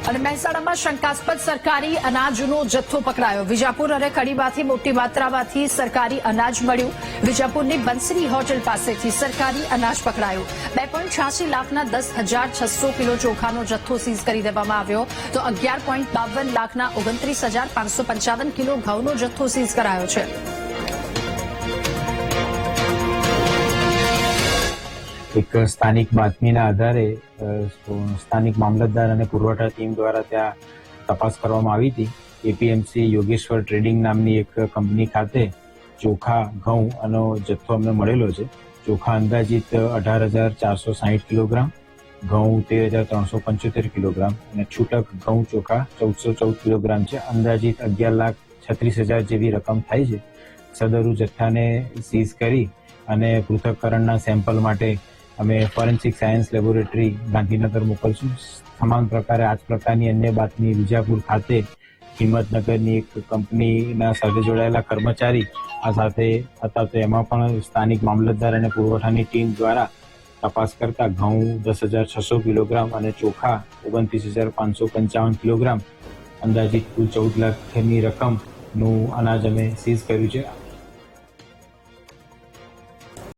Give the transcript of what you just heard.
અને મહેસાણામાં શંકાસ્પદ સરકારી અનાજનો જથ્થો પકડાયો. વિજાપુર અને કડીમાંથી મોટી માત્રામાંથી સરકારી અનાજ મળ્યું. વિજાપુરની બંસરી હોટેલ પાસેથી સરકારી અનાજ પકડાયું. 2.86 લાખના 10,600 કિલો ચોખાનો જથ્થો સીઝ કરી દેવામાં આવ્યો, તો 11.52 લાખના 29,555 કિલો ઘઉંનો જથ્થો સીઝ કરાયો છે. એક સ્થાનિક બાતમીના આધારે સ્થાનિક મામલતદાર અને પુરવઠા ટીમ દ્વારા ત્યાં તપાસ કરવામાં આવી હતી. એપીએમસી યોગેશ્વર ટ્રેડિંગ નામની એક કંપની ખાતે ચોખા ઘઉં આનો જથ્થો અમને મળેલો છે. ચોખા અંદાજિત 18,460 કિલોગ્રામ, ઘઉં 13,375 કિલોગ્રામ અને છૂટક ઘઉં ચોખા 1,414 કિલોગ્રામ છે. અંદાજિત 11,36,000 જેવી રકમ થાય છે. સદરુ જથ્થાને સીઝ કરી અને પૃથ્થકરણના સેમ્પલ માટે અમે ફોરેન્સિક સાયન્સ લેબોરેટરી ગાંધીનગર મોકલશું. સમાન પ્રકારે આ જ પ્રકારની અન્ય બાતમી વિજાપુર ખાતે હિંમતનગરની એક કંપનીના સાથે જોડાયેલા કર્મચારી આ સાથે હતા, તો એમાં પણ સ્થાનિક મામલતદાર અને પુરવઠાની ટીમ દ્વારા તપાસ કરતા ઘઉં 10,600 કિલોગ્રામ અને ચોખા 29,555 કિલોગ્રામ અંદાજિત કુલ 14 લાખની રકમનું અનાજ અમે સીઝ કર્યું છે.